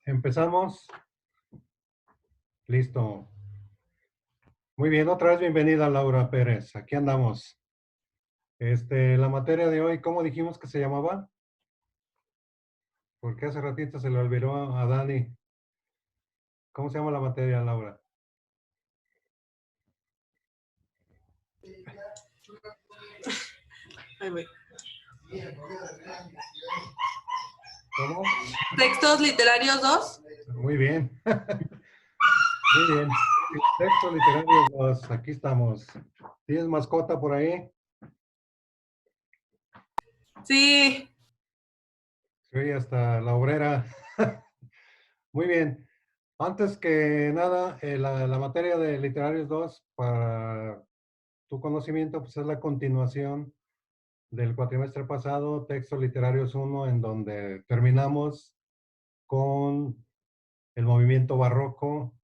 Empezamos. Listo. Muy bien, otra vez bienvenida Laura Pérez. Aquí andamos. La materia de hoy, ¿cómo dijimos que se llamaba? Porque hace ratito se le olvidó a Dani. ¿Cómo se llama la materia, Laura? Ahí voy. ¿Cómo? Textos literarios 2. Muy bien. Muy bien. Texto literario 2. Aquí estamos. ¿Tienes mascota por ahí? Sí. Sí, hasta la obrera. Muy bien. Antes que nada, la materia de literarios 2, para tu conocimiento, pues es la continuación del cuatrimestre pasado, Textos Literarios 1, en donde terminamos con el movimiento barroco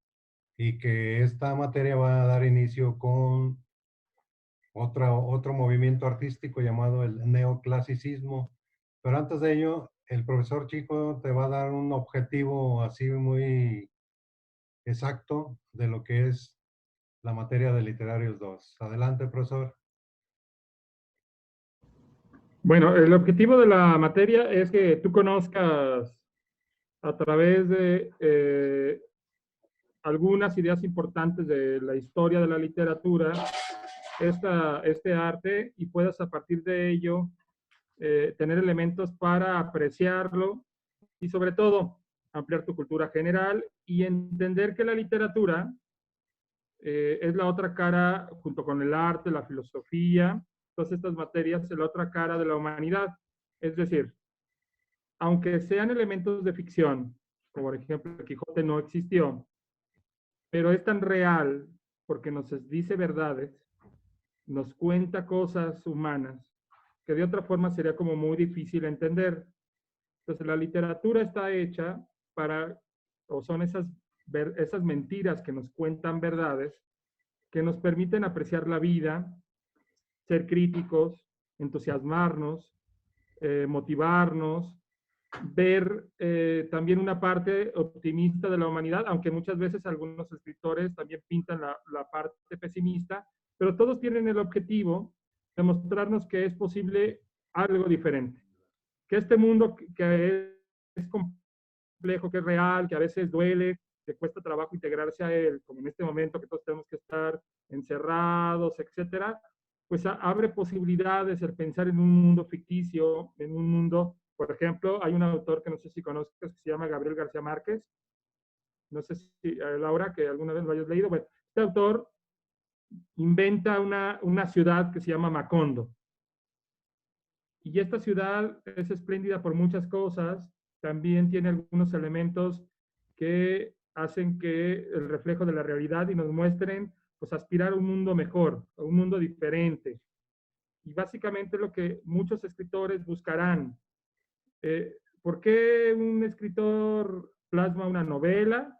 y que esta materia va a dar inicio con otro movimiento artístico llamado el neoclasicismo. Pero antes de ello, el profesor Chico te va a dar un objetivo así muy exacto de lo que es la materia de Literarios 2. Adelante, profesor. Bueno, el objetivo de la materia es que tú conozcas a través de algunas ideas importantes de la historia de la literatura este arte y puedas a partir de ello tener elementos para apreciarlo y sobre todo ampliar tu cultura general y entender que la literatura es la otra cara junto con el arte, la filosofía, todas estas materias, es la otra cara de la humanidad. Es decir, aunque sean elementos de ficción, como por ejemplo el Quijote no existió, pero es tan real porque nos dice verdades, nos cuenta cosas humanas, que de otra forma sería como muy difícil entender. Entonces la literatura está hecha para, o son esas mentiras que nos cuentan verdades, que nos permiten apreciar la vida, ser críticos, entusiasmarnos, motivarnos, ver también una parte optimista de la humanidad, aunque muchas veces algunos escritores también pintan la parte pesimista, pero todos tienen el objetivo de mostrarnos que es posible algo diferente, que este mundo que es complejo, que es real, que a veces duele, que cuesta trabajo integrarse a él, como en este momento que todos tenemos que estar encerrados, etcétera, pues abre posibilidades el pensar en un mundo ficticio, en un mundo, por ejemplo, hay un autor que no sé si conozcas que se llama Gabriel García Márquez, no sé si Laura, que alguna vez lo hayas leído, bueno, este autor inventa una ciudad que se llama Macondo. Y esta ciudad es espléndida por muchas cosas, también tiene algunos elementos que hacen que el reflejo de la realidad y nos muestren, pues, aspirar a un mundo mejor, a un mundo diferente. Y básicamente lo que muchos escritores buscarán. ¿Por qué un escritor plasma una novela,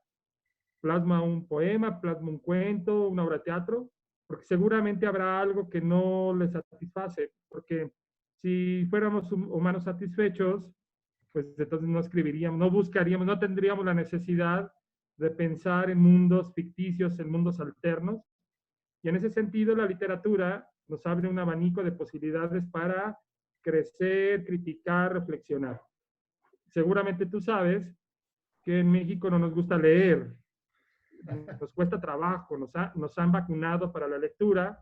plasma un poema, plasma un cuento, una obra de teatro? Porque seguramente habrá algo que no le satisface, porque si fuéramos humanos satisfechos, pues entonces no escribiríamos, no buscaríamos, no tendríamos la necesidad de pensar en mundos ficticios, en mundos alternos. Y en ese sentido, la literatura nos abre un abanico de posibilidades para crecer, criticar, reflexionar. Seguramente tú sabes que en México no nos gusta leer, nos cuesta trabajo, nos han vacunado para la lectura,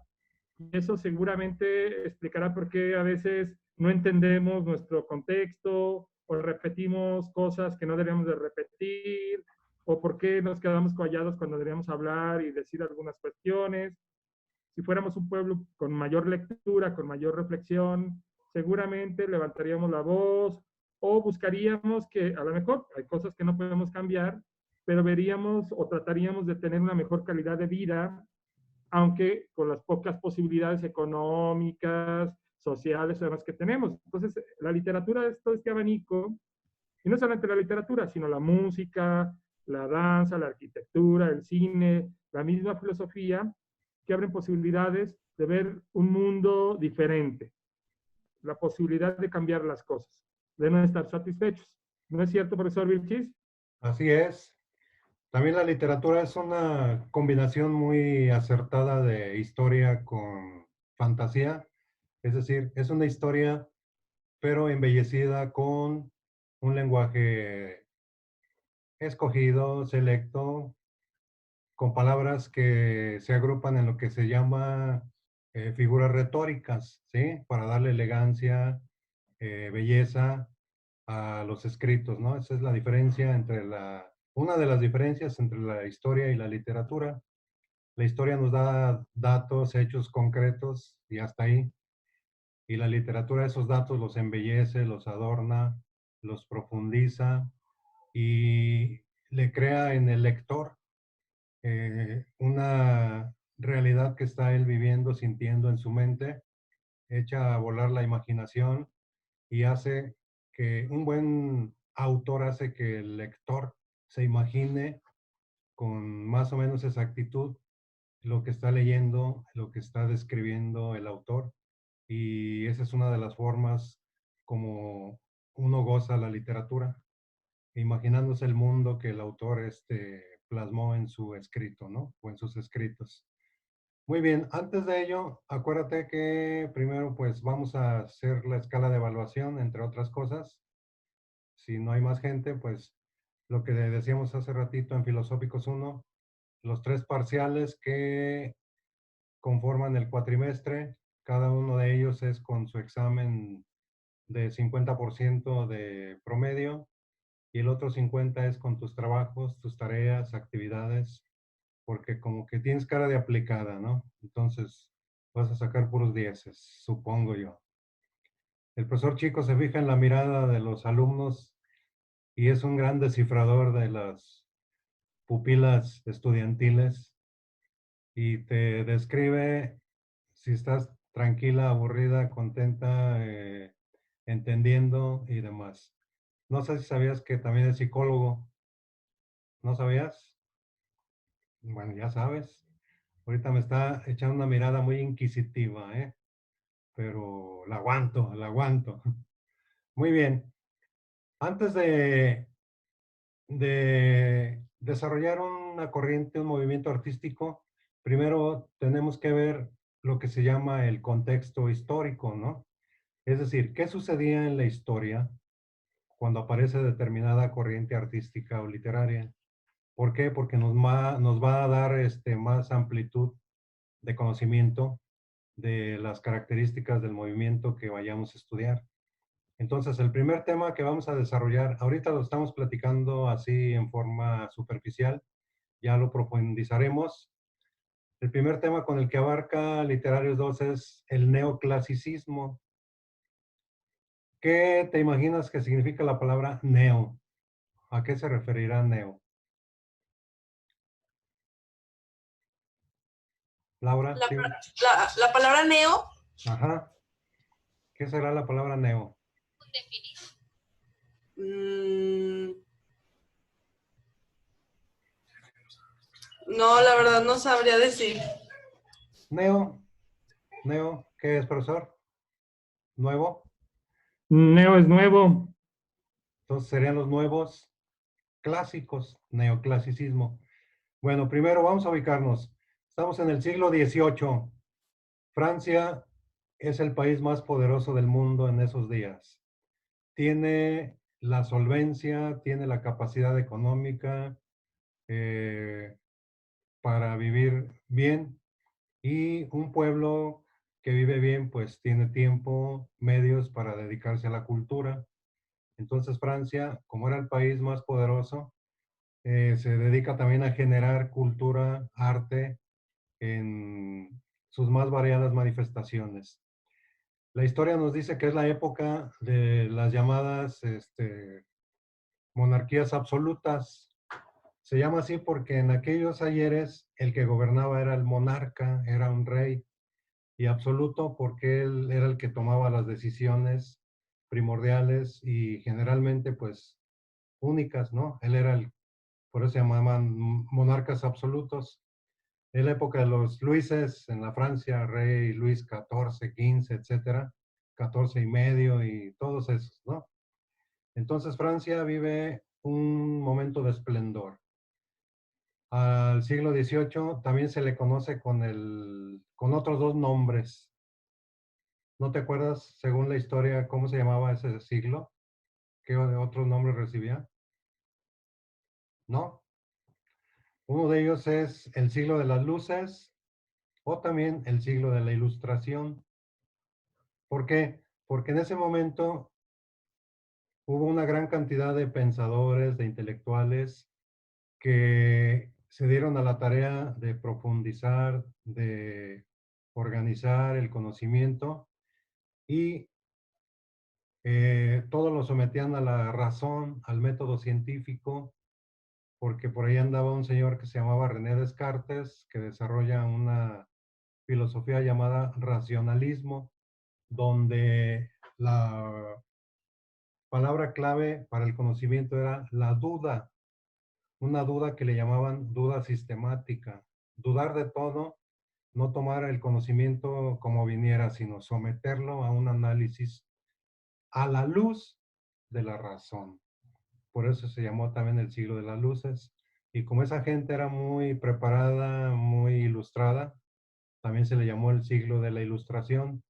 y eso seguramente explicará por qué a veces no entendemos nuestro contexto o repetimos cosas que no deberíamos de repetir, o por qué nos quedamos callados cuando deberíamos hablar y decir algunas cuestiones. Si fuéramos un pueblo con mayor lectura, con mayor reflexión, seguramente levantaríamos la voz o buscaríamos que a lo mejor hay cosas que no podemos cambiar, pero veríamos o trataríamos de tener una mejor calidad de vida, aunque con las pocas posibilidades económicas, sociales, además que tenemos. Entonces, la literatura es todo este abanico, y no solamente la literatura, sino la música, la danza, la arquitectura, el cine, la misma filosofía, que abren posibilidades de ver un mundo diferente, la posibilidad de cambiar las cosas, de no estar satisfechos. ¿No es cierto, profesor Vilchis? Así es. También la literatura es una combinación muy acertada de historia con fantasía. Es decir, es una historia, pero embellecida con un lenguaje escogido, selecto, con palabras que se agrupan en lo que se llama figuras retóricas, ¿sí? Para darle elegancia, belleza a los escritos, ¿no? Esa es la diferencia entre una de las diferencias entre la historia y la literatura. La historia nos da datos, hechos concretos y hasta ahí. Y la literatura esos datos los embellece, los adorna, los profundiza y le crea en el lector una realidad que está él viviendo, sintiendo en su mente, echa a volar la imaginación y hace que un buen autor hace que el lector se imagine con más o menos exactitud lo que está leyendo, lo que está describiendo el autor. Y esa es una de las formas como uno goza la literatura, imaginándose el mundo que el autor plasmó en su escrito, ¿no? O en sus escritos. Muy bien, antes de ello, acuérdate que primero pues vamos a hacer la escala de evaluación, entre otras cosas. Si no hay más gente, pues lo que decíamos hace ratito en Filosóficos 1, los 3 parciales que conforman el cuatrimestre, cada uno de ellos es con su examen de 50% de promedio y el otro 50 es con tus trabajos, tus tareas, actividades, porque como que tienes cara de aplicada, ¿no? Entonces vas a sacar puros 10, supongo yo. El profesor Chico se fija en la mirada de los alumnos y es un gran descifrador de las pupilas estudiantiles y te describe si estás tranquila, aburrida, contenta, entendiendo y demás. No sé si sabías que también es psicólogo. ¿No sabías? Bueno, ya sabes. Ahorita me está echando una mirada muy inquisitiva, ¿eh? Pero la aguanto, la aguanto. Muy bien. Antes de desarrollar una corriente, un movimiento artístico, primero tenemos que ver lo que se llama el contexto histórico, ¿no? Es decir, ¿qué sucedía en la historia cuando aparece determinada corriente artística o literaria? ¿Por qué? Porque nos va a dar más amplitud de conocimiento de las características del movimiento que vayamos a estudiar. Entonces, el primer tema que vamos a desarrollar, ahorita lo estamos platicando así en forma superficial, ya lo profundizaremos. El primer tema con el que abarca Literarios 2 es el neoclasicismo. ¿Qué te imaginas que significa la palabra neo? ¿A qué se referirá neo? Laura, La, ¿sí? la palabra neo, Ajá. ¿Qué será la palabra neo? mmm, no, la verdad no sabría decir. Neo, neo, ¿qué es, profesor? ¿Nuevo? Neo es nuevo. Entonces serían los nuevos clásicos, neoclasicismo. Bueno, primero vamos a ubicarnos. Estamos en el siglo XVIII. Francia es el país más poderoso del mundo en esos días. Tiene la solvencia, tiene la capacidad económica para vivir bien y un pueblo que vive bien pues tiene tiempo, medios para dedicarse a la cultura. Entonces Francia, como era el país más poderoso, se dedica también a generar cultura, arte en sus más variadas manifestaciones. La historia nos dice que es la época de las llamadas monarquías absolutas. Se llama así porque en aquellos ayeres el que gobernaba era el monarca, era un rey, y absoluto porque él era el que tomaba las decisiones primordiales y generalmente pues únicas, ¿no? Él era por eso se llamaban monarcas absolutos. En la época de los Luises, en la Francia, rey Luis XIV, XV, etcétera, 14 y medio y todos esos, ¿no? Entonces Francia vive un momento de esplendor. Al siglo XVIII también se le conoce con otros dos nombres. ¿No te acuerdas, según la historia, cómo se llamaba ese siglo? ¿Qué otros nombres recibía? ¿No? Uno de ellos es el siglo de las luces o también el siglo de la ilustración. ¿Por qué? Porque en ese momento hubo una gran cantidad de pensadores, de intelectuales, que se dieron a la tarea de profundizar, de organizar el conocimiento y todo lo sometían a la razón, al método científico, porque por ahí andaba un señor que se llamaba René Descartes, que desarrolla una filosofía llamada racionalismo, donde la palabra clave para el conocimiento era la duda, una duda que le llamaban duda sistemática, dudar de todo, no tomar el conocimiento como viniera, sino someterlo a un análisis a la luz de la razón. Por eso se llamó también el siglo de las luces. Y como esa gente era muy preparada, muy ilustrada, también se le llamó el siglo de la ilustración.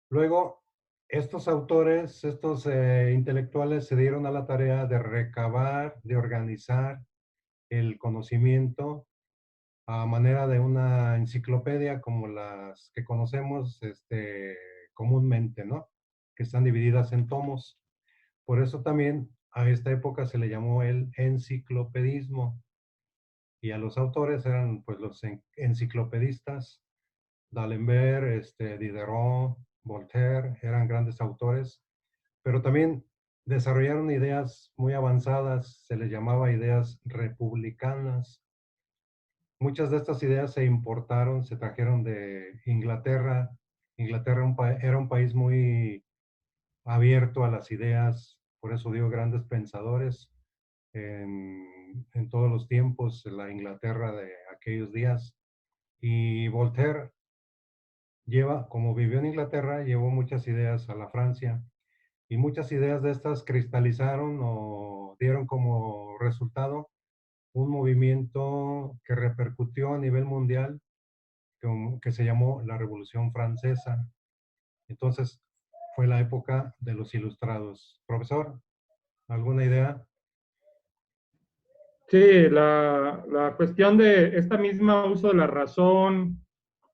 Luego, estos autores, estos intelectuales se dieron a la tarea de recabar, de organizar el conocimiento a manera de una enciclopedia como las que conocemos comúnmente, ¿no? Que están divididas en tomos. Por eso también a esta época se le llamó el enciclopedismo. Y a los autores eran pues los enciclopedistas, D'Alembert, Diderot, Voltaire, eran grandes autores, pero también desarrollaron ideas muy avanzadas, se les llamaba ideas republicanas. Muchas de estas ideas se importaron, se trajeron de Inglaterra. Inglaterra era un país muy abierto a las ideas, por eso dio grandes pensadores en todos los tiempos, la Inglaterra de aquellos días. Y Voltaire como vivió en Inglaterra, llevó muchas ideas a la Francia y muchas ideas de estas cristalizaron o dieron como resultado un movimiento que repercutió a nivel mundial que se llamó la Revolución Francesa. Entonces, fue la época de los ilustrados. Profesor, ¿alguna idea? Sí, la cuestión de esta misma uso de la razón,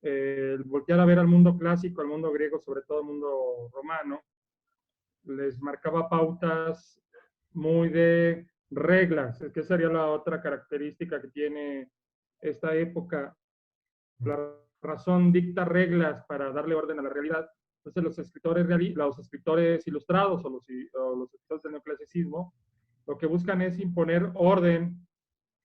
el voltear a ver al mundo clásico, al mundo griego, sobre todo al mundo romano, les marcaba pautas muy de reglas, que sería la otra característica que tiene esta época. La razón dicta reglas para darle orden a la realidad. Entonces los escritores ilustrados o los escritores del neoclasicismo lo que buscan es imponer orden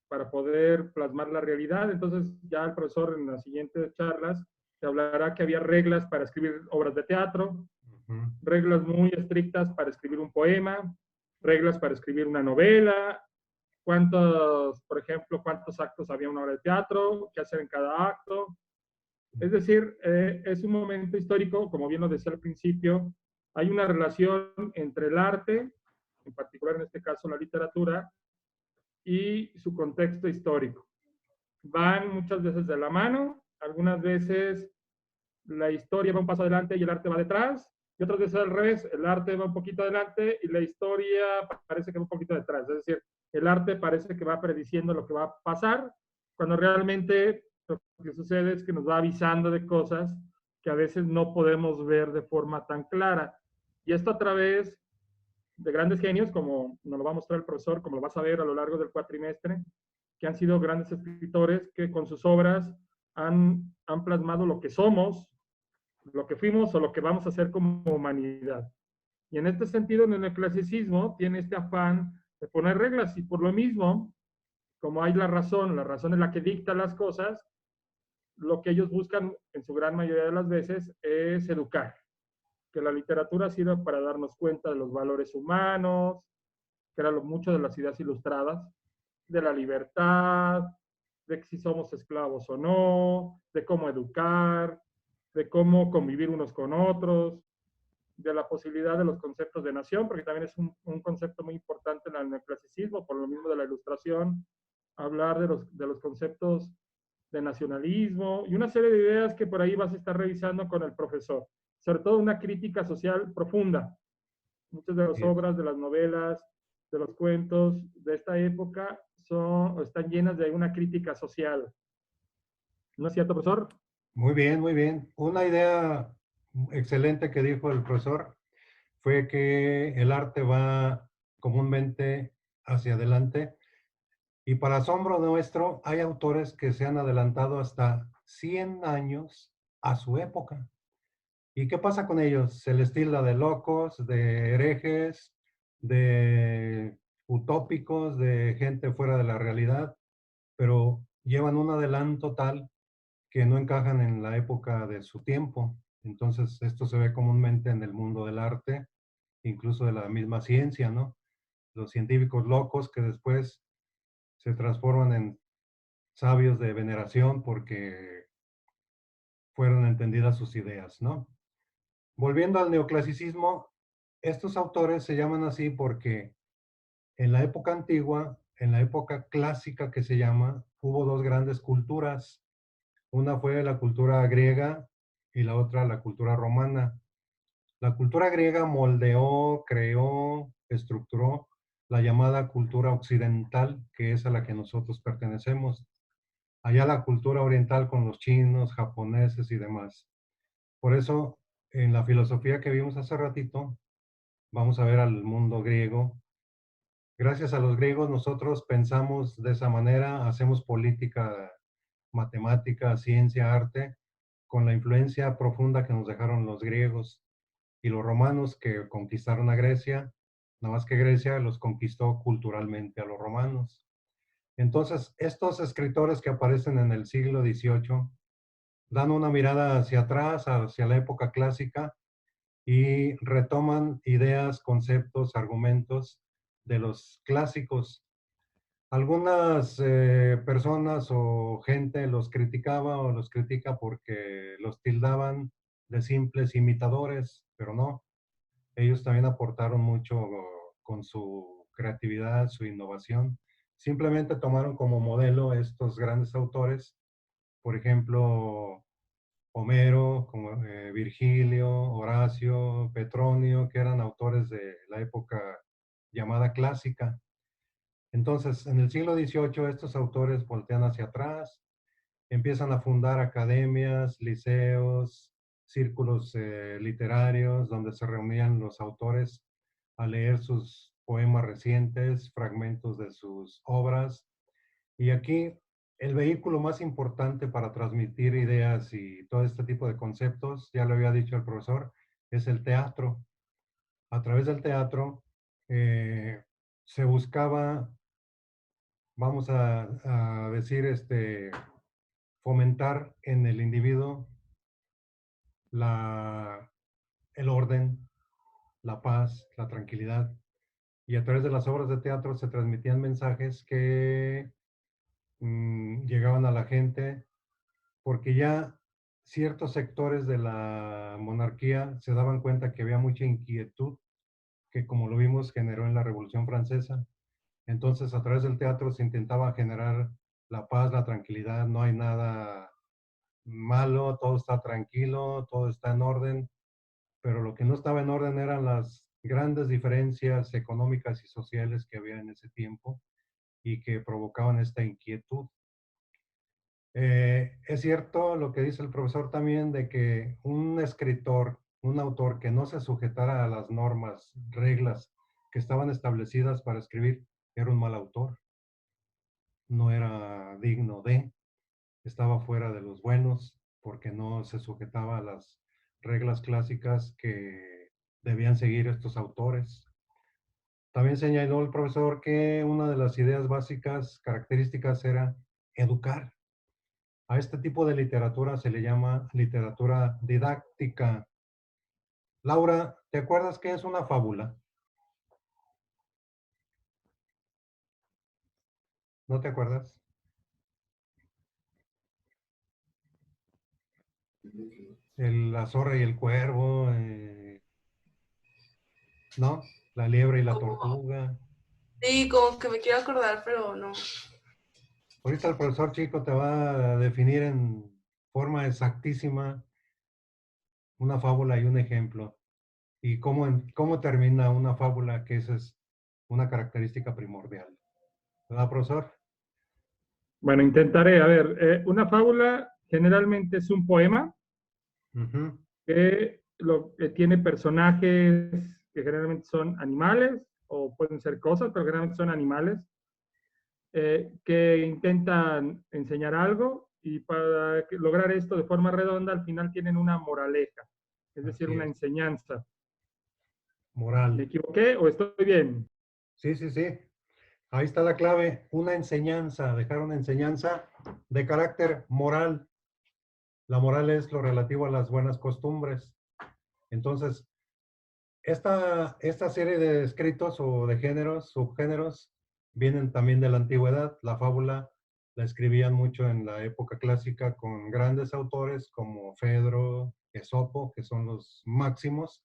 para poder plasmar la realidad. Entonces ya el profesor en las siguientes charlas te hablará que había reglas para escribir obras de teatro, reglas muy estrictas para escribir un poema, reglas para escribir una novela, por ejemplo, cuántos actos había una obra de teatro, qué hacer en cada acto. Es decir, es un momento histórico, como bien lo decía al principio, hay una relación entre el arte, en particular en este caso la literatura, y su contexto histórico. Van muchas veces de la mano, algunas veces la historia va un paso adelante y el arte va detrás, y otras veces al revés, el arte va un poquito adelante y la historia parece que va un poquito detrás. Es decir, el arte parece que va prediciendo lo que va a pasar, cuando realmente lo que sucede es que nos va avisando de cosas que a veces no podemos ver de forma tan clara. Y esto a través de grandes genios, como nos lo va a mostrar el profesor, como lo vas a ver a lo largo del cuatrimestre, que han sido grandes escritores que con sus obras han plasmado lo que somos, lo que fuimos o lo que vamos a hacer como humanidad. Y en este sentido, en el clasicismo tiene este afán de poner reglas y por lo mismo, como hay la razón es la que dicta las cosas, lo que ellos buscan en su gran mayoría de las veces es educar, que la literatura sirva para darnos cuenta de los valores humanos, que era mucho de las ideas ilustradas, de la libertad, de si somos esclavos o no, de cómo educar, de cómo convivir unos con otros. de la posibilidad de los conceptos de nación, porque también es un concepto muy importante en el neoclasicismo, por lo mismo de la ilustración, hablar de los conceptos de nacionalismo y una serie de ideas que por ahí vas a estar revisando con el profesor. Sobre todo una crítica social profunda. Muchas de las Yes. obras, de las novelas, de los cuentos de esta época son, están llenas de una crítica social. ¿No es cierto, profesor? Muy bien, muy bien. Una idea excelente que dijo el profesor fue que el arte va comúnmente hacia adelante y para asombro nuestro hay autores que se han adelantado hasta 100 años a su época. ¿Y qué pasa con ellos? Se les tilda de locos, de herejes, de utópicos, de gente fuera de la realidad, pero llevan un adelanto tal que no encajan en la época de su tiempo. Entonces, esto se ve comúnmente en el mundo del arte, incluso de la misma ciencia, ¿no? Los científicos locos que después se transforman en sabios de veneración porque fueron entendidas sus ideas, ¿no? Volviendo al neoclasicismo, estos autores se llaman así porque en la época antigua, en la época clásica que se llama, hubo dos grandes culturas. Una fue la cultura griega y la otra la cultura romana. La cultura griega moldeó, creó, estructuró la llamada cultura occidental, que es a la que nosotros pertenecemos. Allá la cultura oriental con los chinos, japoneses y demás. Por eso, en la filosofía que vimos hace ratito, vamos a ver al mundo griego. Gracias a los griegos nosotros pensamos de esa manera, hacemos política, matemática, ciencia, arte, con la influencia profunda que nos dejaron los griegos y los romanos que conquistaron a Grecia, nada más que Grecia los conquistó culturalmente a los romanos. Entonces, estos escritores que aparecen en el siglo XVIII dan una mirada hacia atrás, hacia la época clásica, y retoman ideas, conceptos, argumentos de los clásicos. Algunas personas o gente los criticaba o los critica porque los tildaban de simples imitadores, pero no. Ellos también aportaron mucho con su creatividad, su innovación. Simplemente tomaron como modelo estos grandes autores, por ejemplo, Homero, como, Virgilio, Horacio, Petronio, que eran autores de la época llamada clásica. Entonces, en el siglo XVIII, estos autores voltean hacia atrás, empiezan a fundar academias, liceos, círculos literarios, donde se reunían los autores a leer sus poemas recientes, fragmentos de sus obras. Y aquí el vehículo más importante para transmitir ideas y todo este tipo de conceptos, ya lo había dicho el profesor, es el teatro. A través del teatro se buscaba, vamos a decir, fomentar en el individuo la, el orden, la paz, la tranquilidad. Y a través de las obras de teatro se transmitían mensajes que llegaban a la gente porque ya ciertos sectores de la monarquía se daban cuenta que había mucha inquietud que, como lo vimos, generó en la Revolución Francesa. Entonces, a través del teatro se intentaba generar la paz, la tranquilidad, no hay nada malo, todo está tranquilo, todo está en orden, pero lo que no estaba en orden eran las grandes diferencias económicas y sociales que había en ese tiempo y que provocaban esta inquietud. Es cierto lo que dice el profesor también de que un escritor, un autor que no se sujetara a las normas, reglas que estaban establecidas para escribir, era un mal autor, no era digno de, estaba fuera de los buenos porque no se sujetaba a las reglas clásicas que debían seguir estos autores. También señaló el profesor que una de las ideas básicas, características, era educar. A este tipo de literatura se le llama literatura didáctica. Laura, ¿te acuerdas qué es una fábula? ¿No te acuerdas? La zorra y el cuervo. ¿no? La liebre y la tortuga. Sí, como que me quiero acordar, pero no. Ahorita el profesor Chico te va a definir en forma exactísima una fábula y un ejemplo. Y cómo termina una fábula, que esa es una característica primordial. ¿Verdad, profesor? Bueno, intentaré. A ver, una fábula generalmente es un poema Ujú. que tiene personajes que generalmente son animales o pueden ser cosas, pero generalmente son animales que intentan enseñar algo y para lograr esto de forma redonda al final tienen una moraleja, es decir, Así una es. enseñanza. ¿Me Moral. equivoqué o estoy bien? Sí, sí, sí. Ahí está la clave. Una enseñanza, dejar una enseñanza de carácter moral. La moral es lo relativo a las buenas costumbres. Entonces, esta serie de escritos o de géneros, subgéneros, vienen también de la antigüedad. La fábula la escribían mucho en la época clásica con grandes autores como Fedro, Esopo, que son los máximos,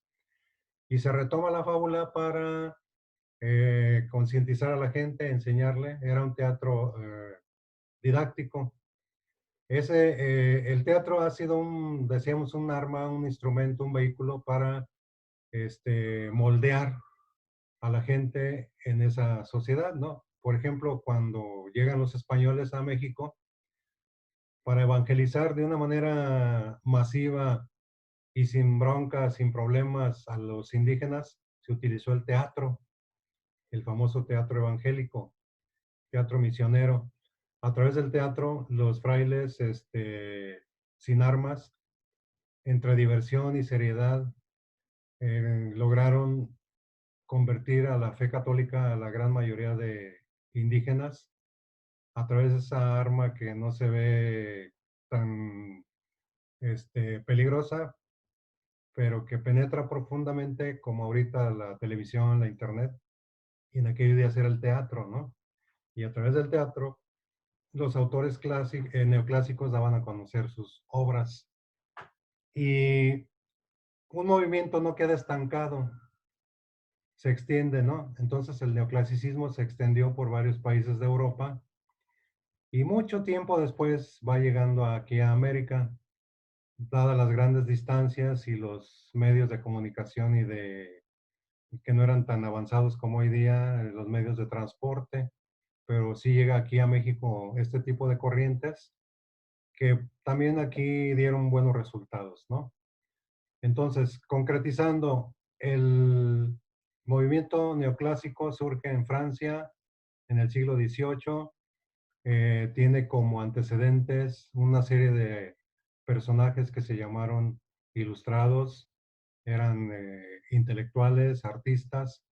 y se retoma la fábula para concientizar a la gente, enseñarle. Era un teatro didáctico. El teatro ha sido decíamos, un arma, un instrumento, un vehículo para moldear a la gente en esa sociedad, ¿no? Por ejemplo, cuando llegan los españoles a México, para evangelizar de una manera masiva y sin broncas, sin problemas a los indígenas, se utilizó el teatro, el famoso teatro evangélico, teatro misionero. A través del teatro, los frailes, sin armas, entre diversión y seriedad, lograron convertir a la fe católica a la gran mayoría de indígenas a través de esa arma que no se ve tan peligrosa, pero que penetra profundamente como ahorita la televisión, la internet, y en aquellos días era el teatro, ¿no? Y a través del teatro, los autores neoclásicos daban a conocer sus obras. Y un movimiento no queda estancado, se extiende, ¿no? Entonces el neoclasicismo se extendió por varios países de Europa y mucho tiempo después va llegando aquí a América, dadas las grandes distancias y los medios de comunicación que no eran tan avanzados como hoy día, los medios de transporte, pero sí llega aquí a México este tipo de corrientes que también aquí dieron buenos resultados, ¿no? Entonces, concretizando, el movimiento neoclásico surge en Francia en el siglo XVIII, tiene como antecedentes una serie de personajes que se llamaron ilustrados, eran intelectuales, artistas,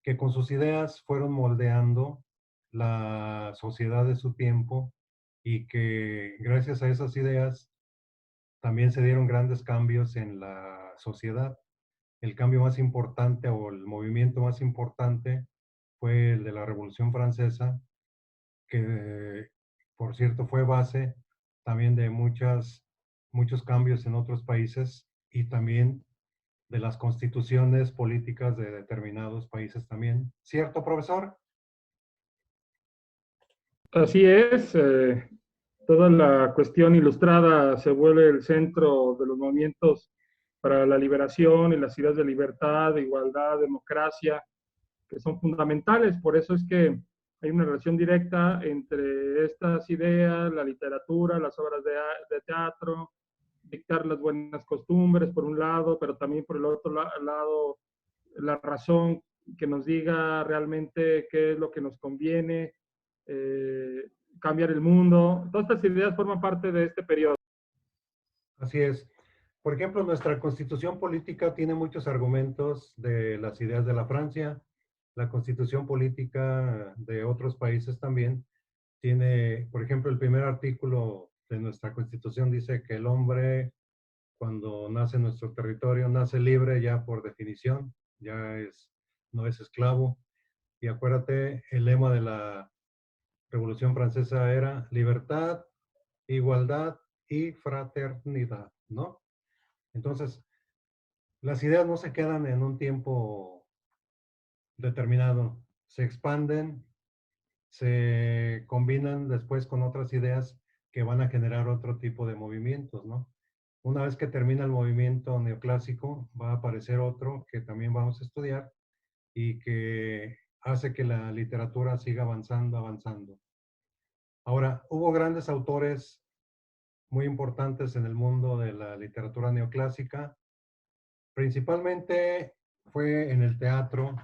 que con sus ideas fueron moldeando la sociedad de su tiempo y que gracias a esas ideas también se dieron grandes cambios en la sociedad. El cambio más importante o el movimiento más importante fue el de la Revolución Francesa, que por cierto fue base también de muchos cambios en otros países y también de las constituciones políticas de determinados países también. ¿Cierto, profesor? Así es, toda la cuestión ilustrada se vuelve el centro de los movimientos para la liberación y las ideas de libertad, de igualdad, democracia, que son fundamentales. Por eso es que hay una relación directa entre estas ideas, la literatura, las obras de teatro, dictar las buenas costumbres por un lado, pero también por el otro lado, la razón que nos diga realmente qué es lo que nos conviene, eh, cambiar el mundo. Todas estas ideas forman parte de este periodo. Así es. Por ejemplo, nuestra constitución política tiene muchos argumentos de las ideas de la Francia. La constitución política de otros países también tiene, por ejemplo, el primer artículo de nuestra constitución dice que el hombre, cuando nace en nuestro territorio, nace libre ya por definición, no es esclavo. Y acuérdate, el lema de la Revolución Francesa era libertad, igualdad y fraternidad, ¿no? Entonces, las ideas no se quedan en un tiempo determinado. Se expanden, se combinan después con otras ideas que van a generar otro tipo de movimientos, ¿no? Una vez que termina el movimiento neoclásico, va a aparecer otro que también vamos a estudiar y que hace que la literatura siga avanzando, avanzando. Ahora, hubo grandes autores muy importantes en el mundo de la literatura neoclásica. Principalmente fue en el teatro,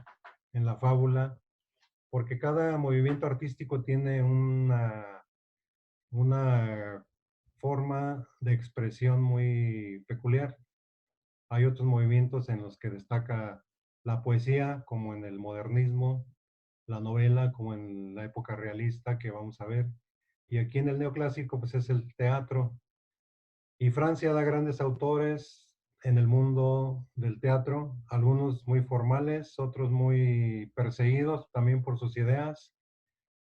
en la fábula, porque cada movimiento artístico tiene una forma de expresión muy peculiar. Hay otros movimientos en los que destaca la poesía, como en el modernismo, la novela, como en la época realista que vamos a ver. Y aquí en el neoclásico, pues es el teatro. Y Francia da grandes autores en el mundo del teatro, algunos muy formales, otros muy perseguidos también por sus ideas.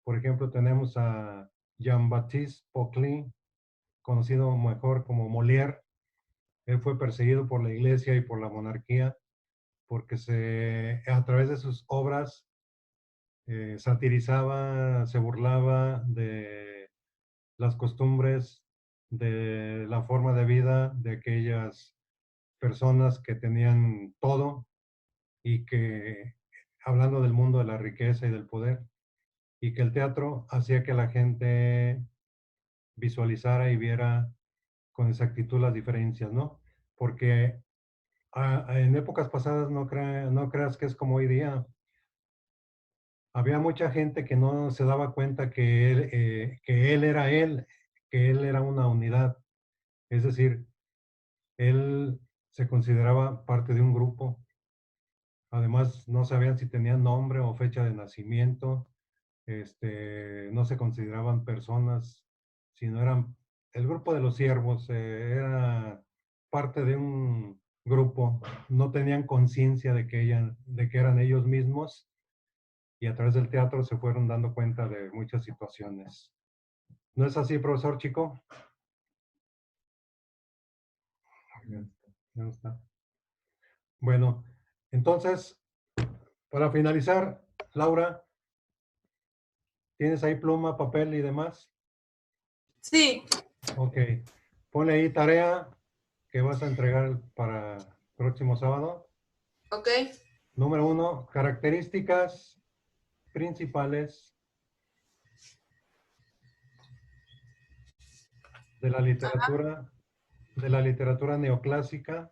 Por ejemplo, tenemos a Jean-Baptiste Poquelin, conocido mejor como Molière. Él fue perseguido por la iglesia y por la monarquía porque a través de sus obras satirizaba, se burlaba de las costumbres, de la forma de vida de aquellas personas que tenían todo y que, hablando del mundo de la riqueza y del poder, y que el teatro hacía que la gente visualizara y viera con exactitud las diferencias, ¿no? Porque en épocas pasadas no creas que es como hoy día. Había mucha gente que no se daba cuenta que él era él, que él era una unidad. Es decir, él se consideraba parte de un grupo. Además, no sabían si tenían nombre o fecha de nacimiento. No se consideraban personas, sino eran el grupo de los siervos. Era parte de un grupo. No tenían conciencia de que eran ellos mismos y a través del teatro se fueron dando cuenta de muchas situaciones. ¿No es así, profesor Chico? Bien, ya no está. Bueno, entonces, para finalizar, Laura, ¿tienes ahí pluma, papel y demás? Sí, Ok. Ponle ahí tarea que vas a entregar para próximo sábado. ok. Número 1, características principales de la literatura neoclásica.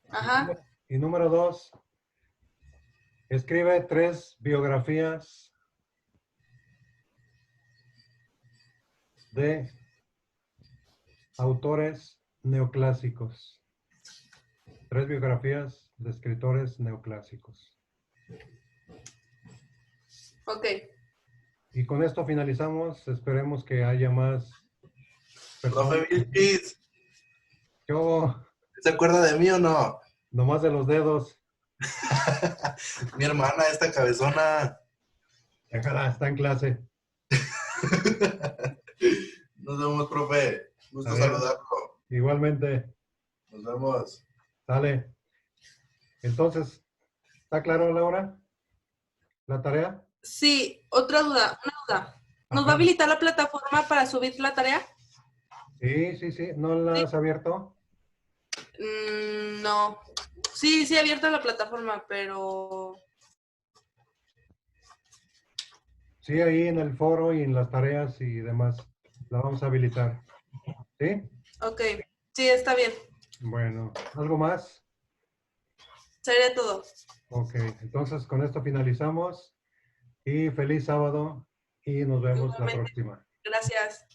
Ajá. Y número 2, escribe 3 biografías de autores neoclásicos. 3 biografías de escritores neoclásicos. Ok. Y con esto finalizamos. Esperemos que haya más personas. Profe Vilchis, Yo, ¿se acuerda de mí o no? nomás de los dedos. Mi hermana, esta cabezona. Déjala, está en clase. Nos vemos, profe. Gusto Adiós. saludarlo. Igualmente, Nos vemos. sale. Entonces, ¿está claro, Laura? ¿La tarea? Sí, otra duda, una duda. ¿Nos va Ajá. a habilitar la plataforma para subir la tarea? Sí, sí, sí. ¿No la Sí. has abierto? No. Sí, sí, abierta la plataforma, pero... Sí, ahí en el foro y en las tareas y demás. La vamos a habilitar. ¿Sí? Ok, sí, está bien. Bueno, ¿algo más? Sería todo. Ok, entonces con esto finalizamos y feliz sábado y nos vemos la Igualmente. próxima. Gracias.